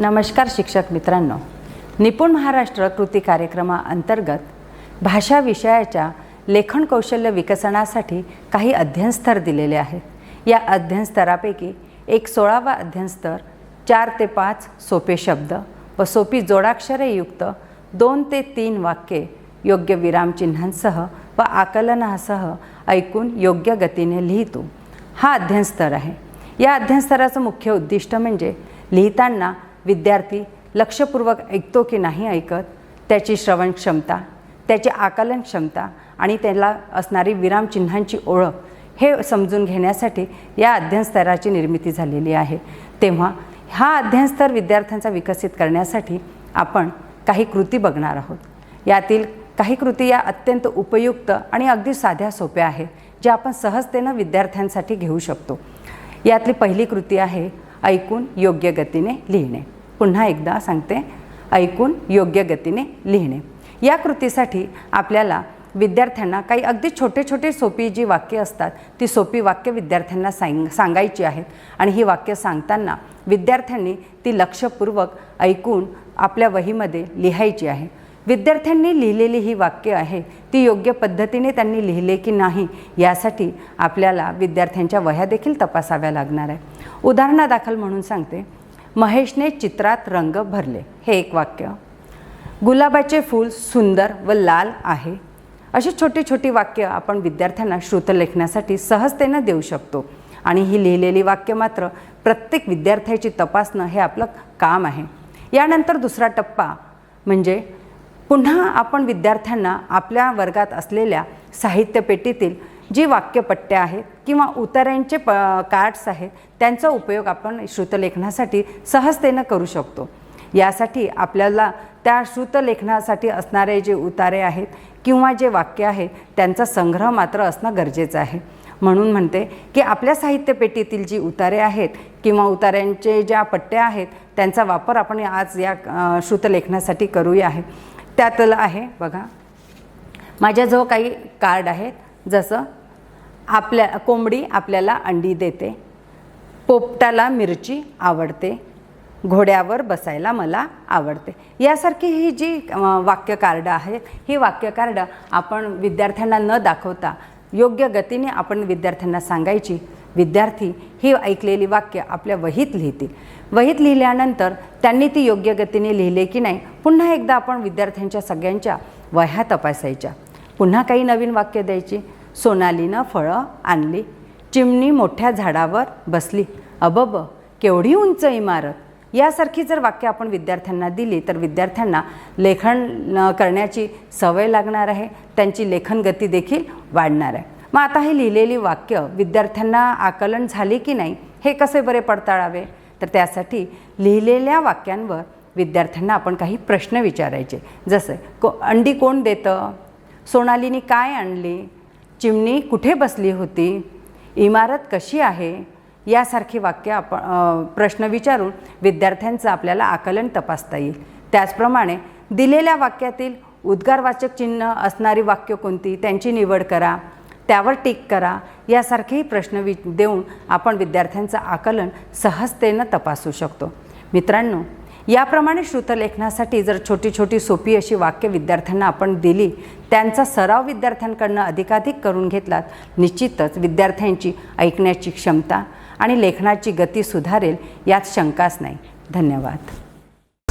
नमस्कार शिक्षक मित्रांनो, निपुण महाराष्ट्र कृती कार्यक्रमाअंतर्गत भाषा विषयाच्या लेखन कौशल्य विकसनासाठी काही अध्ययनस्तर दिलेले आहेत। या अध्ययनस्तरापैकी एक 16वा अध्ययनस्तर 4 ते 5 सोपे शब्द व सोपी जोडाक्षरे युक्त 2 ते 3 वाक्ये योग्य विरामचिन्हांसह व आकलनासह ऐकून योग्य गतीने लिहितो हा अध्ययनस्तर आहे। या अध्ययनस्तराचं मुख्य उद्दिष्ट म्हणजे लिहिताना विद्यार्थी लक्षपूर्वक ऐकतो की नाही ऐकत, त्याची श्रवण क्षमता, त्याची आकलन क्षमता आणि त्याला असणारी विरामचिन्हांची ओळख हे समजून घेण्यासाठी या अध्ययनस्तराची निर्मिती झालेली आहे। तेव्हा हा अध्ययनस्तर विद्यार्थ्यांचा विकसित करण्यासाठी आपण काही कृती बघणार आहोत। यातील काही कृती या अत्यंत उपयुक्त आणि अगदी साध्या सोप्या आहेत, ज्या आपण सहजतेने विद्यार्थ्यांसाठी घेऊ शकतो। यातली पहिली कृती आहे ऐकून योग्य गतीने लिहिणे। पुन्हा एकदा सांगते, ऐकून योग्य गतीने लिहिणे। या कृतीसाठी आपल्याला विद्यार्थ्यांना काही अगदी छोटे छोटे सोपी जी वाक्य असतात ती सोपी वाक्य विद्यार्थ्यांना सांगायची आहेत आणि ही वाक्य सांगताना विद्यार्थ्यांनी ती लक्षपूर्वक ऐकून आपल्या वहीमध्ये लिहायची आहे। विद्यार्थ्यांनी लिहिलेली ही वाक्य आहे ती योग्य पद्धतीने त्यांनी लिहिले की नाही यासाठी आपल्याला विद्यार्थ्यांच्या वह्या देखील तपासाव्या लागणार आहे। उदाहरणादाखल म्हणून सांगते, महेशने चित्रात रंग भरले हे एक वाक्य। गुलाबाचे फूल सुंदर व लाल आहे। अशी छोटी छोटी वाक्य आपण विद्यार्थ्यांना श्रुतलेखनासाठी सहजतेने देऊ शकतो आणि ही लिहिलेली वाक्य मात्र प्रत्येक विद्यार्थ्याची तपासणं हे आपलं काम आहे। यानंतर दुसरा टप्पा म्हणजे पुन्हा आपण विद्यार्थ्यांना आपल्या वर्गात असलेल्या साहित्यपेटीतील जी वाक्यपट्ट्या आहेत किंवा उतार्यांचे कार्ड्स आहेत त्यांचा उपयोग आपण श्रुतलेखनासाठी सहजतेने करू शकतो। यासाठी आपल्याला त्या श्रुतलेखनासाठी असणारे जे उतारे आहेत किंवा जे वाक्य आहे त्यांचा संग्रह मात्र असणं गरजेचं आहे। म्हणून म्हणते की आपल्या साहित्यपेटीतील जी उतारे आहेत किंवा उतार्यांचे ज्या पट्ट्या आहेत त्यांचा वापर आपण आज या श्रुतलेखनासाठी करूया आहे। त्यातलं आहे बघा, माझ्याजवळ काही कार्ड आहेत, जसं कोंबडी आपल्याला अंडी देते, पोपटाला मिरची आवडते, घोड्यावर बसायला मला आवडते। यासारखी ही जी वाक्य कार्ड आहेत ही वाक्य कार्ड आपण विद्यार्थ्यांना न दाखवता योग्य गतीने आपण विद्यार्थ्यांना सांगायची। विद्यार्थी ही ऐकलेली वाक्य आपल्या वहीत लिहितील। वहीत लिहिल्यानंतर त्यांनी ती योग्य गतीने लिहिले की नाही पुन्हा एकदा आपण विद्यार्थ्यांच्या सगळ्यांच्या वह्या तपासायच्या। पुन्हा काही नवीन वाक्य द्यायची। सोनालीनं फळं आणली, चिमणी मोठ्या झाडावर बसली, अबब केवढी उंच इमारत। यासारखी जर वाक्य आपण विद्यार्थ्यांना दिली तर विद्यार्थ्यांना लेखन करण्याची सवय लागणार आहे, त्यांची लेखन गती देखील वाढणार आहे। मग आता ही लिहिलेली वाक्य विद्यार्थ्यांना आकलन झाली की नाही हे कसे बरे पडताळावे, तर त्यासाठी लिहिलेल्या वाक्यांवर विद्यार्थ्यांना आपण काही प्रश्न विचारायचे, जसे अंडी कोण देतं, सोनालीने काय आणली, चिमणी कुठे बसली होती, इमारत कशी आहे। यासारखी वाक्य आपण प्रश्न विचारून विद्यार्थ्यांचं आपल्याला आकलन तपासता येईल। त्याचप्रमाणे दिलेल्या वाक्यातील उद्गारवाचक चिन्ह असणारी वाक्य कोणती त्यांची निवड करा, त्यावर टिक करा। यासारखेही प्रश्न देऊन आपण विद्यार्थ्यांचं आकलन सहजतेनं तपासू शकतो। मित्रांनो, याप्रमाणे श्रुतलेखनासाठी जर छोटी छोटी सोपी अशी वाक्य विद्यार्थ्यांना आपण दिली, त्यांचा सराव विद्यार्थ्यांकडनं अधिकाधिक करून घेतलात, निश्चितच विद्यार्थ्यांची ऐकण्याची क्षमता आणि लेखनाची गती सुधारेल यात शंकाच नाही। धन्यवाद।